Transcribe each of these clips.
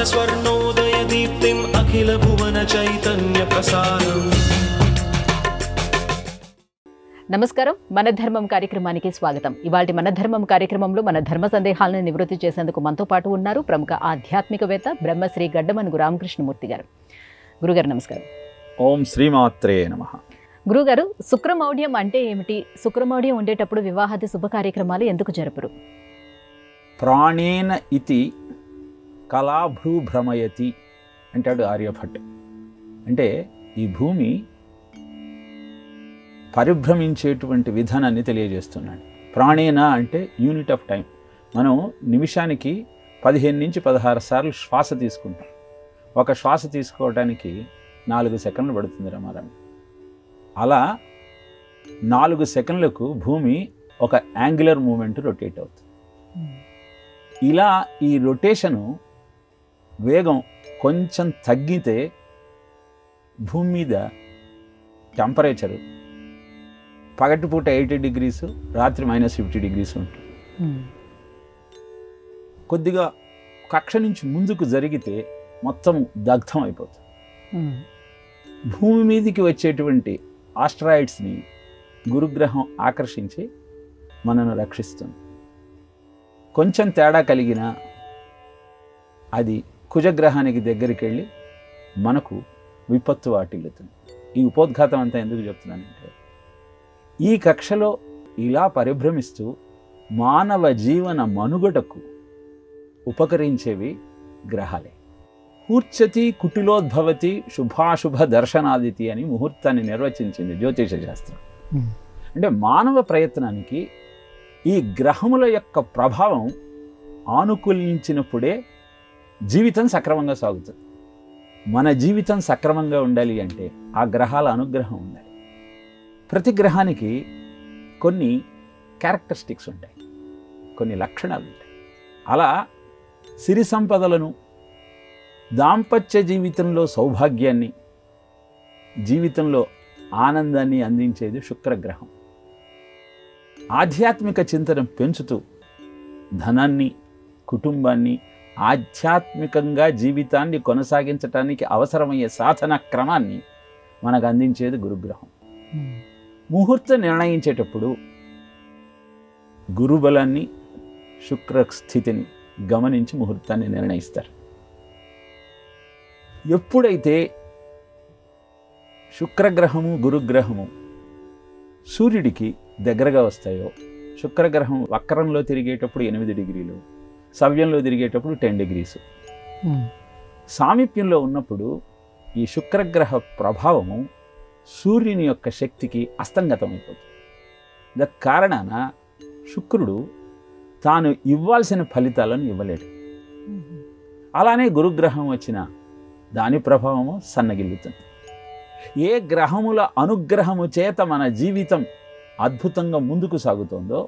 स्वर्णोदयदीप्तिम् अखिलभुवनचैतन्यप्रसारम्। నమస్కారం, మన ధర్మం కార్యక్రమానికి స్వాగతం. ఇవాల్టి మన ధర్మం కార్యక్రమంలో మన ధర్మ సందేహాలను నివృత్తి చేసేందుకు మనతో పాటు ఉన్నారు ప్రముఖ ఆధ్యాత్మికవేత్త బ్రహ్మశ్రీ గడ్డమనుగు రామకృష్ణమూర్తి గారు. గురుగారు నమస్కారం. ఓం శ్రీమాత్రే నమః. గురుగారు, శుక్రమౌఢ్యం అంటే ఏమిటి? శుక్రమౌఢ్యం ఉండేటప్పుడు వివాహాది శుభ కార్యక్రమాలు ఎందుకు జరుపురు? ప్రాణేన ఇతి కళాభ్రూ భ్రమయతి అంటాడు ఆర్యభట్. అంటే ఈ భూమి పరిభ్రమించేటువంటి విధానాన్ని తెలియజేస్తున్నాడు. ప్రాణేన అంటే యూనిట్ ఆఫ్ టైం. మనం నిమిషానికి 15 నుంచి 16 సార్లు శ్వాస తీసుకుంటాం. ఒక శ్వాస తీసుకోవడానికి 4 సెకండ్లు పడుతుంది రమారామి. అలా 4 సెకండ్లకు భూమి ఒక యాంగులర్ మూమెంట్ రొటేట్ అవుతుంది. ఇలా ఈ రొటేషను వేగం కొంచెం తగ్గితే భూమి మీద టెంపరేచరు పగటిపూట 80 degrees, రాత్రి -50 degrees ఉంటుంది. కొద్దిగా కక్ష నుంచి ముందుకు జరిగితే మొత్తం దగ్ధం అయిపోతుంది. భూమి మీదకి వచ్చేటువంటి ఆస్ట్రాయిడ్స్ని గురుగ్రహం ఆకర్షించి మనను రక్షిస్తుంది. కొంచెం తేడా కలిగినా అది కుజగ్రహానికి దగ్గరికి వెళ్ళి మనకు విపత్తు వాటిల్లుతుంది. ఈ ఉపోద్ఘాతం అంతా ఎందుకు చెప్తున్నానంటే, ఈ కక్షలో ఇలా పరిభ్రమిస్తూ మానవ జీవన మనుగడకు ఉపకరించేవి గ్రహాలే. కూర్చతి కుటిలోద్భవతి శుభాశుభ దర్శనాదితి అని ముహూర్తాన్ని నిర్వచించింది జ్యోతిష శాస్త్రం. అంటే మానవ ప్రయత్నానికి ఈ గ్రహముల యొక్క ప్రభావం ఆనుకూలించినప్పుడే జీవితం సక్రమంగా సాగుతుంది. మన జీవితం సక్రమంగా ఉండాలి అంటే ఆ గ్రహాల అనుగ్రహం ఉండాలి. ప్రతి గ్రహానికి కొన్ని క్యారెక్టరిస్టిక్స్ ఉంటాయి, కొన్ని లక్షణాలు ఉంటాయి. అలా సిరి సంపదలను, దాంపత్య జీవితంలో సౌభాగ్యాన్ని, జీవితంలో ఆనందాన్ని అందించేది శుక్రగ్రహం. ఆధ్యాత్మిక చింతన పెంచుతూ ధనాన్ని, కుటుంబాన్ని, ఆధ్యాత్మికంగా జీవితాన్ని కొనసాగించడానికి అవసరమయ్యే సాధన క్రమాన్ని మనకు అందించేది గురుగ్రహం. ముహూర్తం నిర్ణయించేటప్పుడు గురుబలాన్ని, శుక్ర స్థితిని గమనించి ముహూర్తాన్ని నిర్ణయిస్తారు. ఎప్పుడైతే శుక్రగ్రహము, గురుగ్రహము సూర్యుడికి దగ్గరగా వస్తాయో, శుక్రగ్రహం వక్రంలో తిరిగేటప్పుడు 8 degrees, సవ్యంలో తిరిగేటప్పుడు 10 degrees, సామీప్యంలో ఉన్నప్పుడు ఈ శుక్రగ్రహ ప్రభావము సూర్యుని యొక్క శక్తికి అస్తంగతమైపోతుంది. కారణాన శుక్రుడు తాను ఇవ్వాల్సిన ఫలితాలను ఇవ్వలేడు. అలానే గురుగ్రహం వచ్చిన దాని ప్రభావము సన్నగిల్లుతుంది. ఏ గ్రహముల అనుగ్రహము చేత మన జీవితం అద్భుతంగా ముందుకు సాగుతుందో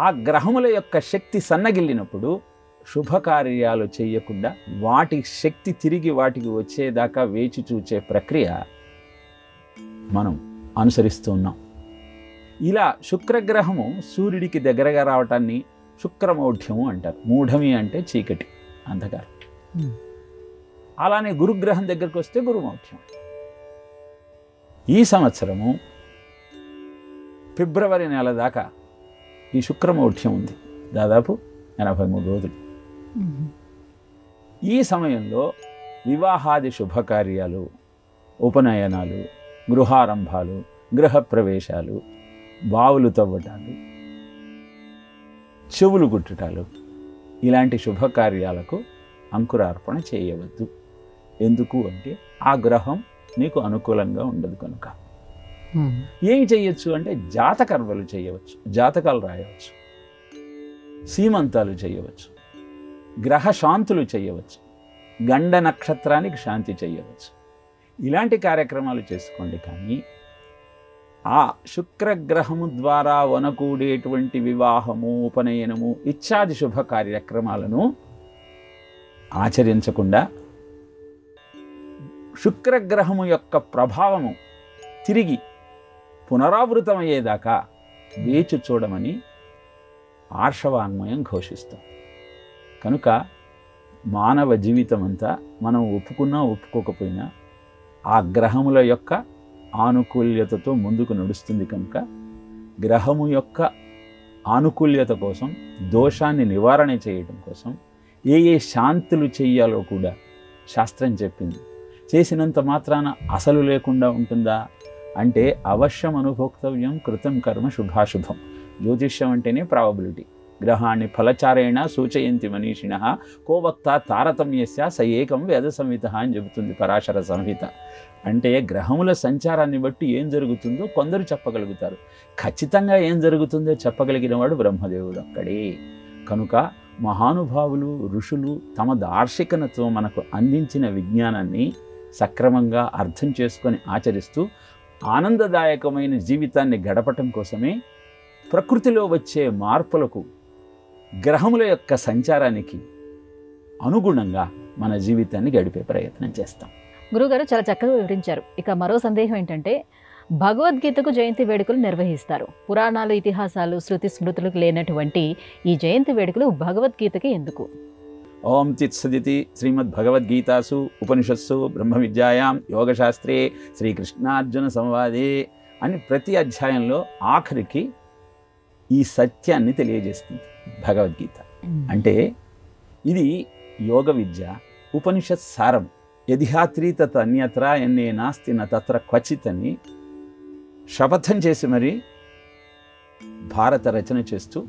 ఆ గ్రహముల యొక్క శక్తి సన్నగిల్లినప్పుడు శుభకార్యాలు చేయకుండా వాటి శక్తి తిరిగి వాటికి వచ్చేదాకా వేచి చూచే ప్రక్రియ మనం అనుసరిస్తూ ఉన్నాం. ఇలా శుక్రగ్రహము సూర్యుడికి దగ్గరగా రావటాన్ని శుక్రమౌఢ్యము అంటారు. మూఢమి అంటే చీకటి, అంధకారం. అలానే గురుగ్రహం దగ్గరికి వస్తే గురుమౌఢ్యం. ఈ సంవత్సరము ఫిబ్రవరి నెల దాకా ఈ శుక్రమౌఢ్యం ఉంది, దాదాపు 83 రోజులు. ఈ సమయంలో వివాహాది శుభకార్యాలు, ఉపనయనాలు, గృహారంభాలు, గృహప్రవేశాలు, బావులు తవ్వటాలు, చెవులు గుట్టటాలు, ఇలాంటి శుభకార్యాలకు అంకురార్పణ చేయవద్దు. ఎందుకు అంటే ఆ గ్రహం నీకు అనుకూలంగా ఉండదు కనుక. ఏమి చేయొచ్చు అంటే జాతకర్మలు చేయవచ్చు, జాతకాలు రాయవచ్చు, సీమంతాలు చేయవచ్చు, గ్రహ శాంతులు చేయవచ్చు, గండ నక్షత్రానికి శాంతి చేయవచ్చు. ఇలాంటి కార్యక్రమాలు చేసుకోండి. కానీ ఆ శుక్రగ్రహము ద్వారా వనకూడేటువంటి వివాహము, ఉపనయనము ఇత్యాది శుభ కార్యక్రమాలను ఆచరించకుండా శుక్రగ్రహము యొక్క ప్రభావము తిరిగి పునరావృతమయ్యేదాకా వేచి చూడమని ఆర్షవాన్మయం ఘోషిస్తాం. కనుక మానవ జీవితం అంతా మనం ఒప్పుకున్నా ఒప్పుకోకపోయినా ఆ గ్రహముల యొక్క ఆనుకూల్యతతో ముందుకు నడుస్తుంది కనుక గ్రహము యొక్క ఆనుకూల్యత కోసం, దోషాన్ని నివారణ చేయడం కోసం ఏ ఏ శాంతులు చెయ్యాలో కూడా శాస్త్రం చెప్పింది. చేసినంత మాత్రాన అసలు లేకుండా ఉంటుందా అంటే అవశ్యం అనుభోక్తవ్యం కృతం కర్మ శుభాశుభం. జ్యోతిష్యం అంటేనే ప్రాబబిలిటీ. గ్రహాన్ని ఫలచారేణ సూచయంతి మనీషిణ కోవక్త తారతమ్యస్య స ఏకం వేద సంహిత అని చెబుతుంది పరాశర సంహిత. అంటే గ్రహముల సంచారాన్ని బట్టి ఏం జరుగుతుందో కొందరు చెప్పగలుగుతారు, ఖచ్చితంగా ఏం జరుగుతుందో చెప్పగలిగిన వాడు బ్రహ్మదేవుడు ఒక్కడే. కనుక మహానుభావులు ఋషులు తమ దార్శికనతో మనకు అందించిన విజ్ఞానాన్ని సక్రమంగా అర్థం చేసుకొని ఆచరిస్తూ ఆనందదాయకమైన జీవితాన్ని గడపటం కోసమే ప్రకృతిలో వచ్చే మార్పులకు, గ్రహముల యొక్క సంచారానికి అనుగుణంగా మన జీవితాన్ని గడిపే ప్రయత్నం చేస్తాం. గురుగారు చాలా చక్కగా వివరించారు. ఇక మరో సందేహం ఏంటంటే, భగవద్గీతకు జయంతి వేడుకలు నిర్వహిస్తారు. పురాణాలు, ఇతిహాసాలు, శృతి స్మృతులకు లేనటువంటి ఈ జయంతి వేడుకలు భగవద్గీతకి ఎందుకు? ఓం తిత్సదితి శ్రీమద్భగవద్గీతాసు ఉపనిషత్సు బ్రహ్మ విద్యాయాం యోగశాస్త్రే శ్రీకృష్ణార్జున సంవాదే అని ప్రతి అధ్యాయంలో ఆఖరికి ఈ సత్యాన్ని తెలియజేస్తుంది భగవద్గీత. అంటే ఇది యోగ విద్య, ఉపనిషత్ సారం. యదిహాత్రి తత్ అన్యత్ర ఎన్నే నాస్తి న తత్ర క్వచిత్ అని శపథం చేసి మరి భారత రచన చేస్తూ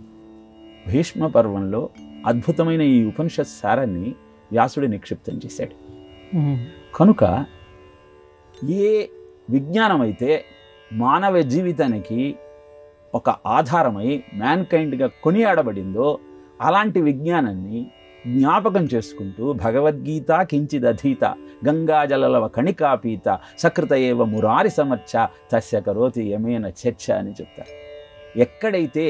భీష్మ పర్వంలో అద్భుతమైన ఈ ఉపనిషత్ సారాన్ని వ్యాసుడు నిక్షిప్తం చేశాడు. కనుక ఏ విజ్ఞానం అయితే మానవ జీవితానికి ఒక ఆధారమై మ్యాన్కైండ్గా కొనియాడబడిందో అలాంటి విజ్ఞానాన్ని జ్ఞాపకం చేసుకుంటూ భగవద్గీత కించిదధీత గంగాజలలవ కణికాపీత సకృత ఏవ మురారి సమర్చ తస్య కరోతి యమేన చర్చ అని చెప్తారు. ఎక్కడైతే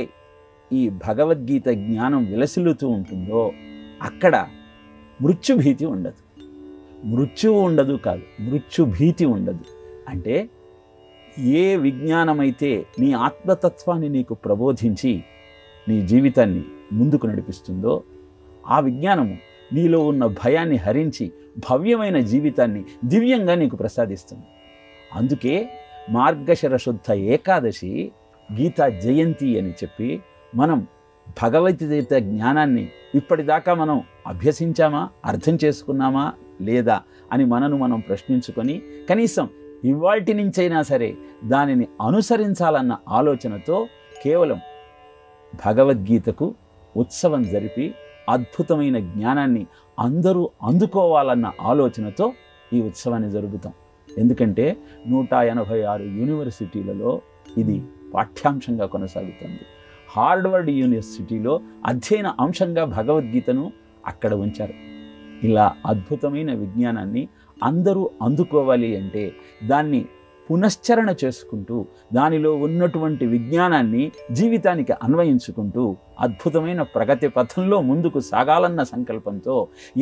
ఈ భగవద్గీత జ్ఞానం విలసిల్లుతూ ఉంటుందో అక్కడ మృత్యుభీతి ఉండదు. మృత్యువు ఉండదు కాదు, మృత్యుభీతి ఉండదు. అంటే ఏ విజ్ఞానమైతే నీ ఆత్మతత్వాన్ని నీకు ప్రబోధించి నీ జీవితాన్ని ముందుకు నడిపిస్తుందో ఆ విజ్ఞానము నీలో ఉన్న భయాన్ని హరించి భవ్యమైన జీవితాన్ని దివ్యంగా నీకు ప్రసాదిస్తుంది. అందుకే మార్గశిర శుద్ధ ఏకాదశి గీతా జయంతి అని చెప్పి మనం భగవద్గీత జ్ఞానాన్ని ఇప్పటిదాకా మనం అభ్యసించామా, అర్థం చేసుకున్నామా లేదా అని మనను మనం ప్రశ్నించుకొని కనీసం ఇవాల్టి నుంచైనా సరే దానిని అనుసరించాలన్న ఆలోచనతో కేవలం భగవద్గీతకు ఉత్సవం జరిపి అద్భుతమైన జ్ఞానాన్ని అందరూ అందుకోవాలన్న ఆలోచనతో ఈ ఉత్సవాన్ని జరుపుతాం. ఎందుకంటే 186 యూనివర్సిటీలలో ఇది పాఠ్యాంశంగా కొనసాగుతుంది. హార్వర్డ్ యూనివర్సిటీలో అధ్యయన అంశంగా భగవద్గీతను అక్కడ ఉంచారు. ఇలా అద్భుతమైన విజ్ఞానాన్ని అందరూ అందుకోవాలి అంటే దాన్ని పునశ్చరణ చేసుకుంటూ దానిలో ఉన్నటువంటి విజ్ఞానాన్ని జీవితానికి అన్వయించుకుంటూ అద్భుతమైన ప్రగతి పథంలో ముందుకు సాగాలన్న సంకల్పంతో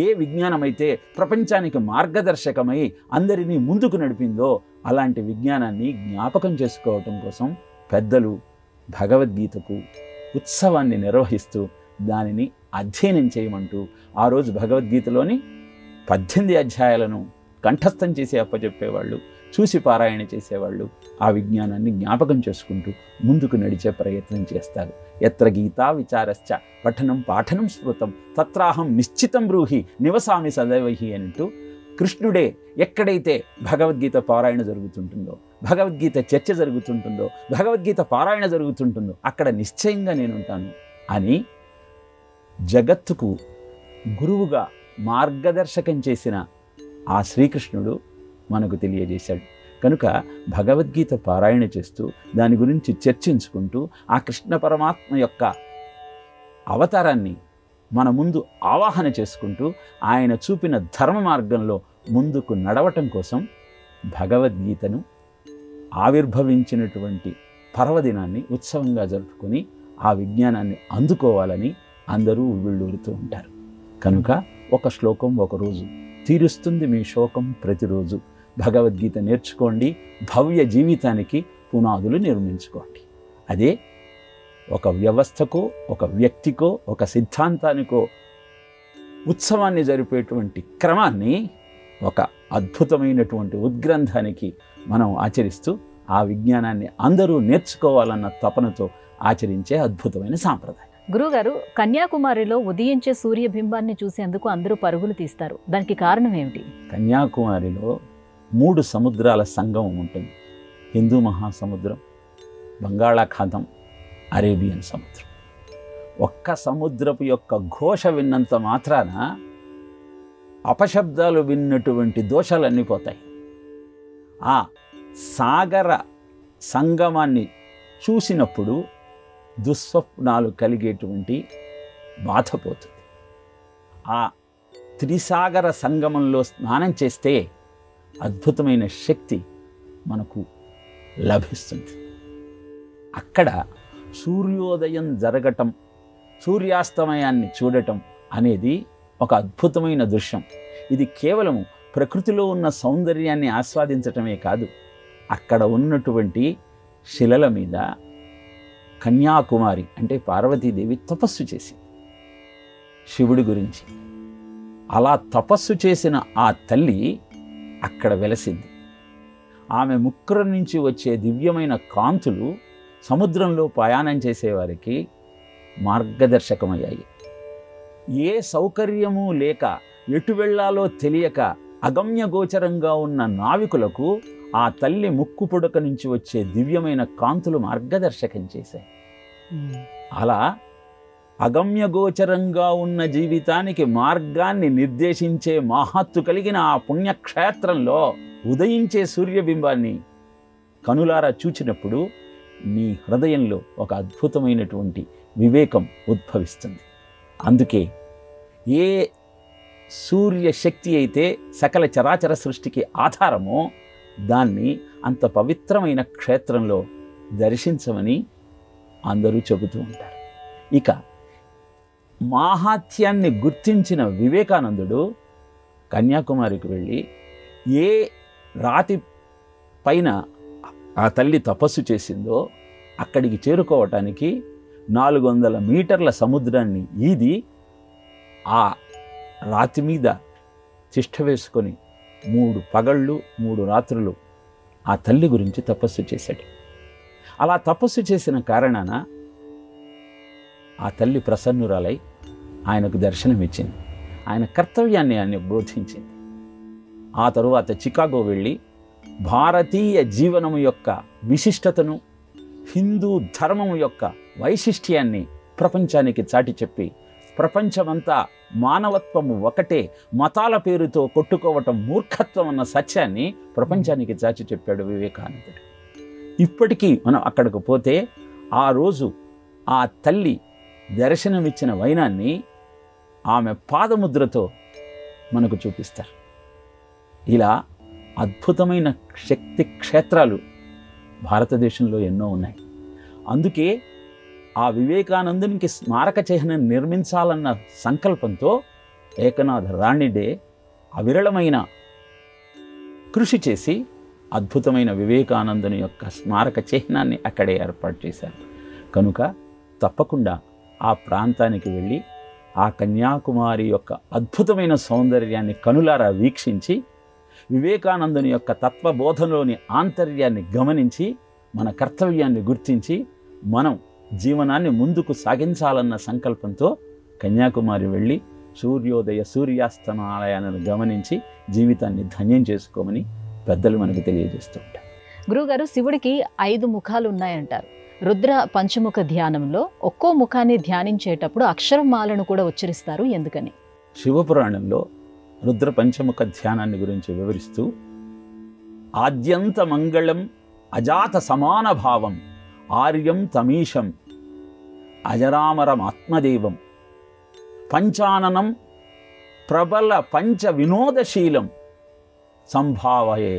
ఏ విజ్ఞానమైతే ప్రపంచానికి మార్గదర్శకమై అందరినీ ముందుకు నడిపిందో అలాంటి విజ్ఞానాన్ని జ్ఞాపకం చేసుకోవటం కోసం పెద్దలు భగవద్గీతకు ఉత్సవాన్ని నిర్వహిస్తూ దానిని అధ్యయనం చేయమంటూ ఆ రోజు భగవద్గీతలోని 18 అధ్యాయాలను కంఠస్థం చేసి అప్పచెప్పేవాళ్ళు, చూసి పారాయణ చేసేవాళ్ళు ఆ విజ్ఞానాన్ని జ్ఞాపకం చేసుకుంటూ ముందుకు నడిచే ప్రయత్నం చేస్తారు. ఎత్ర గీతా విచారశ్చ పఠనం పాఠనం స్మృతం తత్రాహం నిశ్చితం బ్రూహి నివసామి సదైవహి అంటూ కృష్ణుడే ఎక్కడైతే భగవద్గీత పారాయణ జరుగుతుంటుందో, భగవద్గీత చర్చ జరుగుతుంటుందో, భగవద్గీత పారాయణ జరుగుతుంటుందో అక్కడ నిశ్చయంగా నేనుంటాను అని జగత్తుకు గురువుగా మార్గదర్శకం చేసిన ఆ శ్రీకృష్ణుడు మనకు తెలియజేశాడు. కనుక భగవద్గీత పారాయణ చేస్తూ దాని గురించి చర్చించుకుంటూ ఆ కృష్ణ పరమాత్మ యొక్క అవతారాన్ని మన ముందు ఆవాహన చేసుకుంటూ ఆయన చూపిన ధర్మ మార్గంలో ముందుకు నడవటం కోసం భగవద్గీతను ఆవిర్భవించినటువంటి పర్వదినాన్ని ఉత్సవంగా జరుపుకొని ఆ విజ్ఞానాన్ని అందుకోవాలని అందరూ ఉవ్విళ్ళూరుతూ ఉంటారు. కనుక ఒక శ్లోకం ఒకరోజు తీరుస్తుంది మీ శోకం ప్రతిరోజు. భగవద్గీత నేర్చుకోండి, భవ్య జీవితానికి పునాదులు నిర్మించుకోండి. అదే ఒక వ్యవస్థకో, ఒక వ్యక్తికో, ఒక సిద్ధాంతానికో ఉత్సవాన్ని జరిపేటువంటి క్రమాన్ని ఒక అద్భుతమైనటువంటి ఉద్గ్రంథానికి మనం ఆచరిస్తూ ఆ విజ్ఞానాన్ని అందరూ నేర్చుకోవాలన్న తపనతో ఆచరించే అద్భుతమైన సాంప్రదాయం. గురుగారు, కన్యాకుమారిలో ఉదయించే సూర్యబింబాన్ని చూసేందుకు అందరూ పరుగులు తీస్తారు. దానికి కారణం ఏమిటి? కన్యాకుమారిలో 3 సముద్రాల సంగమం ఉంటుంది. హిందూ మహాసముద్రం, బంగాళాఖాతం, అరేబియన్ సముద్రం. ఒక్క సముద్రపు యొక్క ఘోష విన్నంత మాత్రాన అపశబ్దాలు విన్నటువంటి దోషాలన్నీ పోతాయి. ఆ సాగర సంగమాన్ని చూసినప్పుడు దుస్వప్నాలు కలిగేటువంటి బాధ పోతుంది. ఆ త్రిసాగర సంగమంలో స్నానం చేస్తే అద్భుతమైన శక్తి మనకు లభిస్తుంది. అక్కడ సూర్యోదయం జరగటం, సూర్యాస్తమయాన్ని చూడటం అనేది ఒక అద్భుతమైన దృశ్యం. ఇది కేవలం ప్రకృతిలో ఉన్న సౌందర్యాన్ని ఆస్వాదించటమే కాదు, అక్కడ ఉన్నటువంటి శిలల మీద కన్యాకుమారి అంటే పార్వతీదేవి తపస్సు చేసింది శివుడి గురించి. అలా తపస్సు చేసిన ఆ తల్లి అక్కడ వెలసింది. ఆమె ముక్కుర నుంచి వచ్చే దివ్యమైన కాంతులు సముద్రంలో ప్రయాణం చేసేవారికి మార్గదర్శకమయ్యాయి. ఏ సౌకర్యము లేక ఎటు వెళ్ళాలో తెలియక అగమ్యగోచరంగా ఉన్న నావికులకు ఆ తల్లి ముక్కు పుడక నుంచి వచ్చే దివ్యమైన కాంతులు మార్గదర్శకం చేశాయి. అలా అగమ్యగోచరంగా ఉన్న జీవితానికి మార్గాన్ని నిర్దేశించే మహత్తు కలిగిన ఆ పుణ్యక్షేత్రంలో ఉదయించే సూర్యబింబాన్ని కనులారా చూచినప్పుడు నీ హృదయంలో ఒక అద్భుతమైనటువంటి వివేకం ఉద్భవిస్తుంది. అందుకే ఏ సూర్యశక్తి అయితే సకల చరాచర సృష్టికి ఆధారమో దాన్ని అంత పవిత్రమైన క్షేత్రంలో దర్శించమని అందరూ చెబుతూ ఉంటారు. ఇక మాహాత్యాన్ని గుర్తించిన వివేకానందుడు కన్యాకుమారికి వెళ్ళి ఏ రాతి పైన ఆ తల్లి తపస్సు చేసిందో అక్కడికి చేరుకోవటానికి 400 మీటర్ల సముద్రాన్ని ఈది ఆ రాతి మీద తిష్ట వేసుకొని 3 పగళ్ళు 3 రాత్రులు ఆ తల్లి గురించి తపస్సు చేశాడు. అలా తపస్సు చేసిన కారణాన ఆ తల్లి ప్రసన్నురాలై ఆయనకు దర్శనమిచ్చింది. ఆయన కర్తవ్యాన్ని ఆయన బోధించింది. ఆ తరువాత చికాగో వెళ్ళి భారతీయ జీవనము యొక్క విశిష్టతను, హిందూ ధర్మము యొక్క వైశిష్ట్యాన్ని ప్రపంచానికి చాటి చెప్పి ప్రపంచమంతా మానవత్వము ఒకటే, మతాల పేరుతో కొట్టుకోవటం మూర్ఖత్వం అన్న సత్యాన్ని ప్రపంచానికి చాటి చెప్పాడు వివేకానందుడు. ఇప్పటికీ మనం అక్కడికి పోతే ఆ రోజు ఆ తల్లి దర్శనమిచ్చిన వైనాన్ని ఆమె పాదముద్రతో మనకు చూపిస్తారు. ఇలా అద్భుతమైన శక్తి క్షేత్రాలు భారతదేశంలో ఎన్నో ఉన్నాయి. అందుకే ఆ వివేకానందునికి స్మారక చిహ్నం నిర్మించాలన్న సంకల్పంతో ఏకనాథ్ రాణిడే అవిరళమైన కృషి చేసి అద్భుతమైన వివేకానందుని యొక్క స్మారక చిహ్నాన్ని అక్కడే ఏర్పాటు చేశారు. కనుక తప్పకుండా ఆ ప్రాంతానికి వెళ్ళి ఆ కన్యాకుమారి యొక్క అద్భుతమైన సౌందర్యాన్ని కనులారా వీక్షించి వివేకానందుని యొక్క తత్వబోధనలోని ఆంతర్యాన్ని గమనించి మన కర్తవ్యాన్ని గుర్తించి మనం జీవనాన్ని ముందుకు సాగించాలన్న సంకల్పంతో కన్యాకుమారి వెళ్ళి సూర్యోదయ సూర్యాస్తమాలయాలను గమనించి జీవితాన్ని ధన్యం చేసుకోమని పెద్దలు మనకు తెలియజేస్తూ ఉంటారు. గురువుగారు, శివుడికి 5 ముఖాలు ఉన్నాయంటారు. రుద్ర పంచముఖ ధ్యానంలో ఒక్కో ముఖాన్ని ధ్యానించేటప్పుడు అక్షరమాలను కూడా ఉచ్చరిస్తారు, ఎందుకని? శివపురాణంలో రుద్ర పంచముఖ ధ్యానాన్ని గురించి వివరిస్తూ ఆద్యంత మంగళం అజాత సమాన భావం ఆర్యం తమీశం అజరామరం ఆత్మదేవం పంచాననం ప్రబల పంచ వినోదశీలం సంభావయే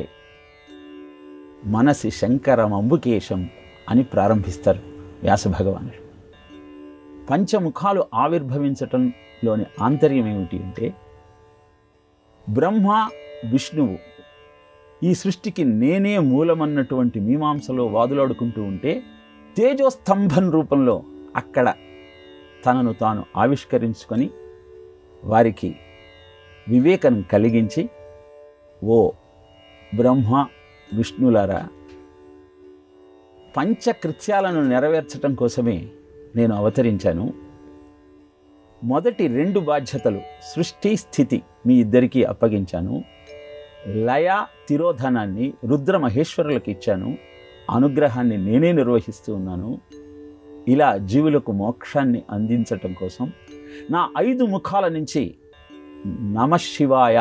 మనసి శంకరమంబుకేశం అని ప్రారంభిస్తారు వ్యాస భగవానుడు. పంచముఖాలు ఆవిర్భవించటంలోని ఆంతర్యం ఏమిటి అంటే, బ్రహ్మ విష్ణువు ఈ సృష్టికి నేనే మూలమన్నటువంటి మీమాంసలో వాదులాడుకుంటూ ఉంటే తేజోస్తంభం రూపంలో అక్కడ తనను తాను ఆవిష్కరించుకొని వారికి వివేకం కలిగించి, ఓ బ్రహ్మ విష్ణులారా, పంచకృత్యాలను నెరవేర్చటం కోసమే నేను అవతరించాను. మొదటి 2 బాధ్యతలు సృష్టి స్థితి మీ ఇద్దరికీ అప్పగించాను. లయ తిరోధనాన్ని రుద్ర మహేశ్వరులకు ఇచ్చాను. అనుగ్రహాన్ని నేనే నిర్వహిస్తూ ఉన్నాను. ఇలా జీవులకు మోక్షాన్ని అందించటం కోసం నా 5 ముఖాల నుంచి నమశివాయ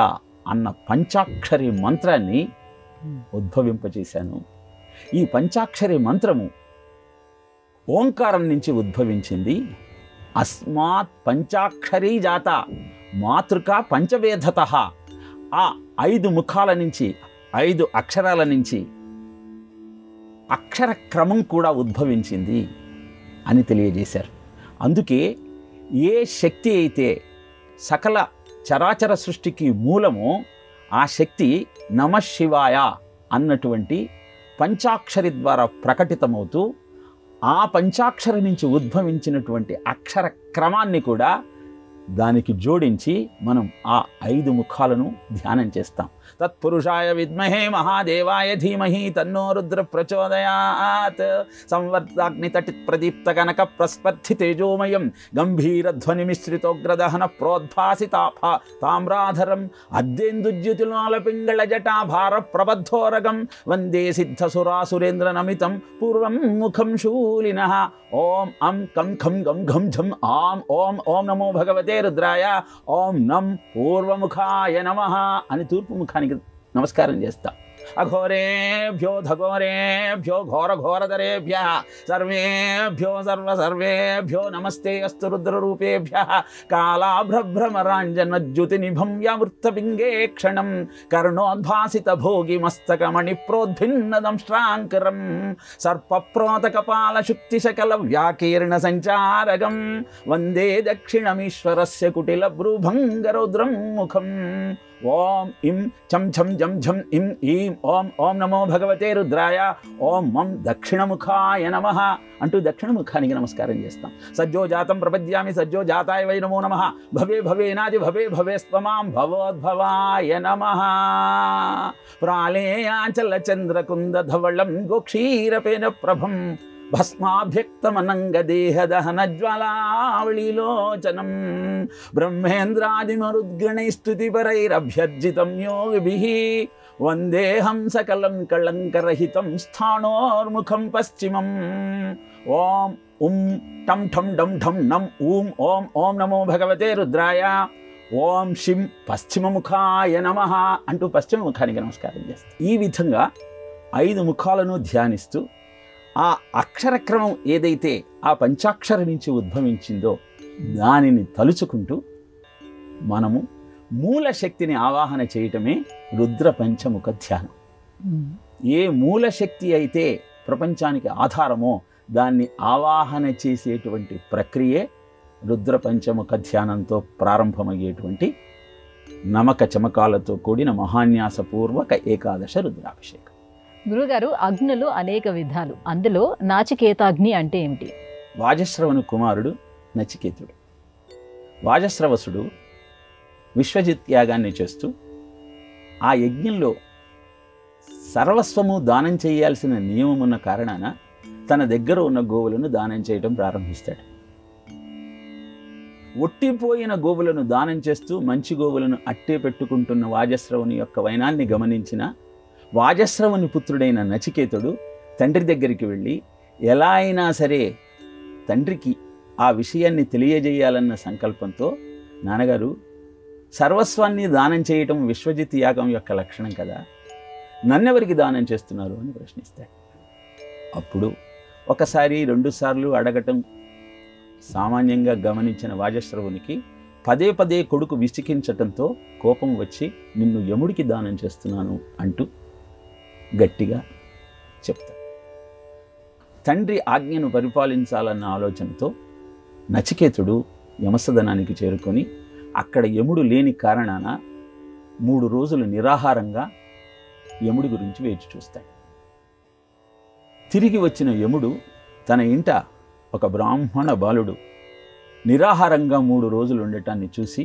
అన్న పంచాక్షరి మంత్రాన్ని ఉద్భవింపజేశాను. ఈ పంచాక్షరి మంత్రము ఓంకారం నుంచి ఉద్భవించింది. అస్మాత్ పంచాక్షరీ జాత మాతృక పంచవేదత. ఆ 5 ముఖాల నుంచి 5 అక్షరాల నుంచి అక్షర క్రమం కూడా ఉద్భవించింది అని తెలియజేశారు. అందుకే ఏ శక్తి అయితే సకల చరాచర సృష్టికి మూలమో ఆ శక్తి నమశివాయ అన్నటువంటి పంచాక్షరి ద్వారా ప్రకటితమవుతూ ఆ పంచాక్షరి నుంచి ఉద్భవించినటువంటి అక్షర క్రమాన్ని కూడా దానికి జోడించి మనం ఆ 5 ముఖాలను ధ్యానం చేస్తాం. తత్పురుషాయ విద్మహే మహాదేవాయ ధీమహి తన్నో రుద్ర ప్రచోదయాత్. సంవర్తాగ్నితటి ప్రదీప్త కనక ప్రస్పర్ధి తేజోమయం గంభీరధ్వని మిశ్రితోగ్రదహన ప్రోద్భాసితాప తామ్రాధరం అద్దేందుజ్యుతిలోల పింగళ జటాభార ప్రబద్ధోరగం వందే సిద్ధసురాసురేంద్ర నమితం పూర్వం ముఖం శూలినః. ఓం అం కం ఖం గం ఘం ఝం ఆం ఓం ఓం నమో భగవతే రుద్రాయ ఓం నం పూర్వముఖాయ నమః అని తూర్పు ముఖానికి నమస్కారం చేస్తాం. అఘోరేభ్యో ధఘోరేభ్యో ఘోర ఘోరధరేభ్యః సర్వేభ్యో సర్వేభ్యో నమస్తే అస్తు రుద్రరూపేభ్యః. కాళాభ్రభ్రమరాంజనజ్యుతినిభం వ్యావృత్తపింగే క్షణం కర్ణోద్భాసిత భోగిమస్తకమణి ప్రోద్భిన్నదంష్ట్రాంకరం సర్పప్రోతకపాల శుక్తిశకల వ్యాకీర్ణ సంచారగం వందే దక్షిణమీశ్వరస్య కుటిల భ్రూభంగరౌద్రం ముఖం. ఓం ఇం చం ఛం జం ఝం ఇం ఈం ఓం ఓం నమో భగవతే రుద్రాయ ఓం మం దక్షిణముఖాయ నమః అంటూ దక్షిణముఖానికి నమస్కారం చేస్తాం. సజ్జో జాతం ప్రపద్యామి సజ్జో జాతాయ వై నమో నమః. భవే భవేనాది భవే భవేస్త్వమాం భవోద్భవాయ నమః. ప్రాళేయాచల చంద్రకుంద ధవళం గోక్షీరపేన ప్రభం భస్మాభ్యక్తమనంగదేహదహన జ్వాలావళిలోచనం బ్రహ్మేంద్రాదిమరుద్గణైస్తుతిపరైరభ్యర్జితం యోగిభిః వందేహం సకలం కళంకరహితం స్థాణోర్ముఖం పశ్చిమం. ఓం ఉం టం ఠం డం ఢం నం ఊం ఓం ఓం నమో భగవతే రుద్రాయ ఓం శిం పశ్చిమముఖాయ నమః అంటూ పశ్చిమ ముఖానికి నమస్కారం చేస్తాం. ఈ విధంగా 5 ముఖాలను ధ్యానిస్తూ ఆ అక్షరక్రమం ఏదైతే ఆ పంచాక్షరి నుంచి ఉద్భవించిందో దానిని తలుచుకుంటూ మనము మూల శక్తిని ఆవాహన చేయటమే రుద్ర పంచముఖ ధ్యానం. ఏ మూల శక్తి అయితే ప్రపంచానికి ఆధారమో దాన్ని ఆవాహన చేసేటువంటి ప్రక్రియే రుద్ర పంచముఖ ధ్యానంతో ప్రారంభమయ్యేటువంటి నమక చమకాలతో కూడిన మహాన్యాసపూర్వక ఏకాదశ రుద్రాభిషేకం. గురుగారు, అగ్నులు అనేక విధాలు, అందులో నాచికేతాగ్ని అంటే ఏమిటి? వాజశ్రవను కుమారుడు నచికేతుడు. వాజశ్రవసుడు విశ్వజిత్ యాగాన్ని చేస్తూ ఆ యజ్ఞంలో సర్వస్వము దానం చేయాల్సిన నియమం ఉన్న కారణాన తన దగ్గర ఉన్న గోవులను దానం చేయడం ప్రారంభిస్తాడు. ఒట్టిపోయిన గోవులను దానం చేస్తూ మంచి గోవులను అట్టే పెట్టుకుంటున్న వాజశ్రవుని యొక్క వైనాన్ని గమనించిన వాజశ్రవుని పుత్రుడైన నచికేతుడు తండ్రి దగ్గరికి వెళ్ళి ఎలా అయినా సరే తండ్రికి ఆ విషయాన్ని తెలియజేయాలన్న సంకల్పంతో, నాన్నగారు, సర్వస్వాన్ని దానం చేయటం విశ్వజిత్ యాగం యొక్క లక్షణం కదా, నన్నెవరికి దానం చేస్తున్నారు అని ప్రశ్నిస్తాడు. అప్పుడు 1 2 సార్లు అడగటం సామాన్యంగా గమనించిన వాజశ్రవునికి పదే కొడుకు విసికించటంతో కోపం వచ్చి నిన్ను యముడికి దానం చేస్తున్నాను అంటూ గట్టిగా చెప్తాడు. తండ్రి ఆజ్ఞను పరిపాలించాలన్న ఆలోచనతో నచికేతుడు యమసదనానికి చేరుకొని అక్కడ యముడు లేని కారణాన 3 రోజులు నిరాహారంగా యముడి గురించి వేచి చూస్తాడు. తిరిగి వచ్చిన యముడు తన ఇంట ఒక బ్రాహ్మణ బాలుడు నిరాహారంగా 3 రోజులు ఉండటాన్ని చూసి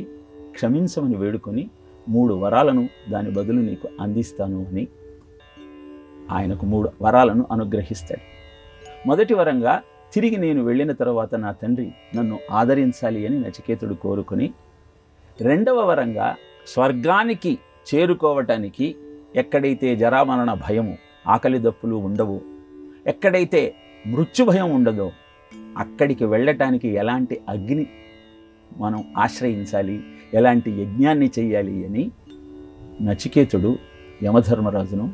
క్షమించమని వేడుకొని 3 వరాలను దాని బదులు నీకు అందిస్తాను అని ఆయనకు 3 వరాలను అనుగ్రహిస్తాడు. మొదటి వరంగా తిరిగి నేను వెళ్ళిన తర్వాత నా తండ్రి నన్ను ఆదరించాలి అని నచికేతుడు కోరుకొని, రెండవ వరంగా స్వర్గానికి చేరుకోవటానికి ఎక్కడైతే జరామరణ భయము, ఆకలి దప్పులు ఉండవు, ఎక్కడైతే మృత్యు భయం ఉండదో అక్కడికి వెళ్ళటానికి ఎలాంటి అగ్ని మనం ఆశ్రయించాలి, ఎలాంటి యజ్ఞాన్ని చెయ్యాలి అని నచికేతుడు యమధర్మరాజును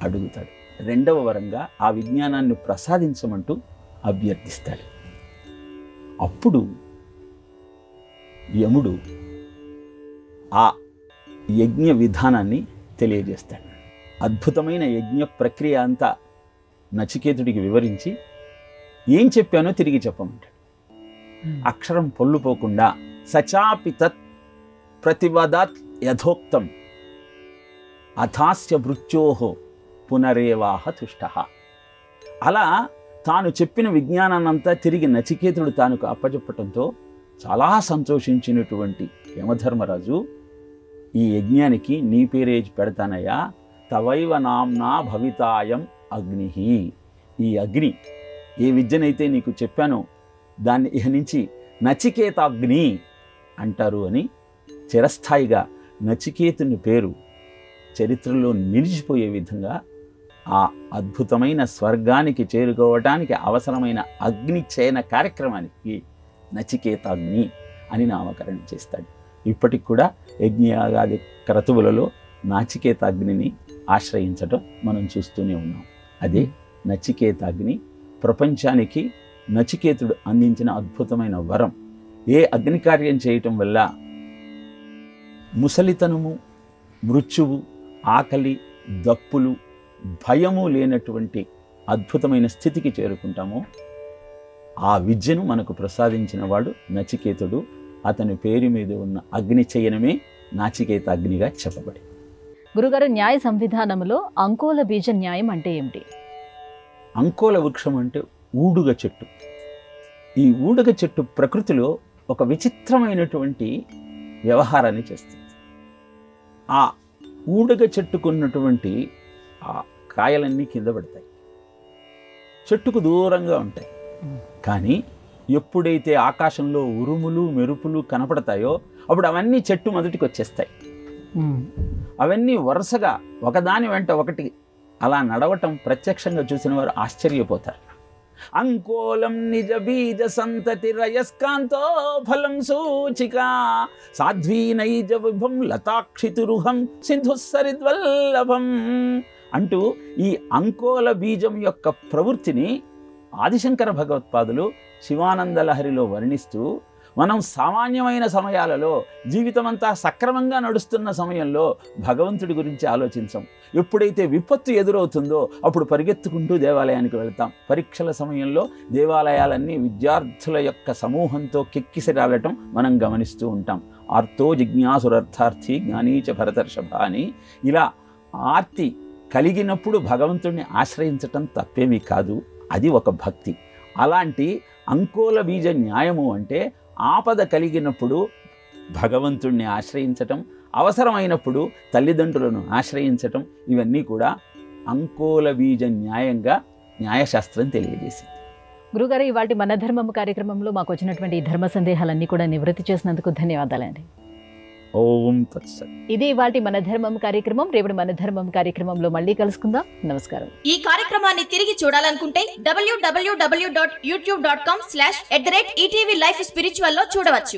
అడుగుతాడు. రెండవ వరంగా ఆ విజ్ఞానాన్ని ప్రసాదించమంటూ అభ్యర్థిస్తాడు. అప్పుడు యముడు ఆ యజ్ఞ విధానాన్ని తెలియజేస్తాడు. అద్భుతమైన యజ్ఞ ప్రక్రియ అంతా నచికేతుడికి వివరించి ఏం చెప్పానో తిరిగి చెప్పమంటాడు. అక్షరం పొల్లుపోకుండా సచాపి తత్ ప్రతివదాత్ యథోక్తం అథాస్య మృత్యోహో పునరేవాహ తుష్టః. అలా తాను చెప్పిన విజ్ఞానాన్నంతా తిరిగి నచికేతుడు తానుకు అప్పచెప్పటంతో చాలా సంతోషించినటువంటి యమధర్మరాజు, ఈ యజ్ఞానికి నీ పేరే పెడతానయ్యా, తవైవ నామ్నా భవితాయం అగ్ని. ఈ అగ్ని ఏ విద్యనైతే నీకు చెప్పానో దాన్ని ఇహ నుంచి నచికేతాగ్ని అంటారు అని చిరస్థాయిగా నచికేతుని పేరు చరిత్రలో నిలిచిపోయే విధంగా ఆ అద్భుతమైన స్వర్గానికి చేరుకోవటానికి అవసరమైన అగ్ని చయన కార్యక్రమానికి నచికేతాగ్ని అని నామకరణం చేస్తాడు. ఇప్పటికి కూడా యజ్ఞయాగాది క్రతువులలో నచికేతాగ్నిని ఆశ్రయించటం మనం చూస్తూనే ఉన్నాం. అదే నచికేతాగ్ని ప్రపంచానికి నచికేతుడు అందించిన అద్భుతమైన వరం. ఏ అగ్ని కార్యం చేయటం వల్ల ముసలితనము, మృత్యువు, ఆకలి, దప్పులు, భయము లేనటువంటి అద్భుతమైన స్థితికి చేరుకుంటామో ఆ విద్యను మనకు ప్రసాదించిన వాడు నచికేతుడు. అతని పేరు మీద ఉన్న అగ్ని చయనమే నచికేతాగ్నిగా చెప్పబడి. గురుగారు, న్యాయ సంవిధానంలో అంకోల బీజ న్యాయం అంటే ఏమిటి? అంకోల వృక్షం అంటే ఊడుగ చెట్టు. ఈ ఊడుగ చెట్టు ప్రకృతిలో ఒక విచిత్రమైనటువంటి వ్యవహారాన్ని చేస్తుంది. ఆ ఊడుగ చెట్టుకున్నటువంటి ఆ కాయలన్నీ కింద పడతాయి, చెట్టుకు దూరంగా ఉంటాయి. కానీ ఎప్పుడైతే ఆకాశంలో ఉరుములు మెరుపులు కనపడతాయో అప్పుడు అవన్నీ చెట్టు మొదటికి వచ్చేస్తాయి. అవన్నీ వరుసగా ఒకదాని వెంట ఒకటి అలా నడవటం ప్రత్యక్షంగా చూసిన వారు ఆశ్చర్యపోతారు. అంకోలం నిజ బీజ సంతతి రయస్కాంతో ఫలం సూచిక సాధ్వీ నైజ విభం లతాక్షితురుహం సింధుస్సరిద్వల్లభం అంటూ ఈ అంకోల బీజం యొక్క ప్రవృత్తిని ఆదిశంకర భగవత్పాదులు శివానంద లహరిలో వర్ణిస్తూ, మనం సామాన్యమైన సమయాలలో జీవితమంతా సక్రమంగా నడుస్తున్న సమయంలో భగవంతుడి గురించి ఆలోచించాం. ఎప్పుడైతే విపత్తు ఎదురవుతుందో అప్పుడు పరిగెత్తుకుంటూ దేవాలయానికి వెళ్తాం. పరీక్షల సమయంలో దేవాలయాలన్నీ విద్యార్థుల యొక్క సమూహంతో కెక్కిసిరాలటం మనం గమనిస్తూ ఉంటాం. ఆర్తో జిజ్ఞాసురర్థార్థి జ్ఞానీచ భరతర్షభ అని ఇలా ఆర్తి కలిగినప్పుడు భగవంతుడిని ఆశ్రయించటం తప్పేమీ కాదు, అది ఒక భక్తి. అలాంటి అంకోల బీజ న్యాయము అంటే ఆపద కలిగినప్పుడు భగవంతుణ్ణి ఆశ్రయించటం, అవసరమైనప్పుడు తల్లిదండ్రులను ఆశ్రయించటం, ఇవన్నీ కూడా అంకోల బీజ న్యాయంగా న్యాయశాస్త్రం తెలియజేసింది. గురుగారు, ఇవాళ మన ధర్మం కార్యక్రమంలో మాకు వచ్చినటువంటి ఈ ధర్మ సందేహాలన్నీ కూడా నివృత్తి చేసినందుకు ధన్యవాదాలండి. ఓం తత్సత్. ఇది ఇవాళ మన ధర్మం కార్యక్రమం. రేపు మన ధర్మం కార్యక్రమంలో మళ్ళీ కలుసుకుందాం. నమస్కారం. ఈ కార్యక్రమాన్ని తిరిగి చూడాలనుకుంటే www.youtube.com/ETV Life Spiritual లో చూడవచ్చు.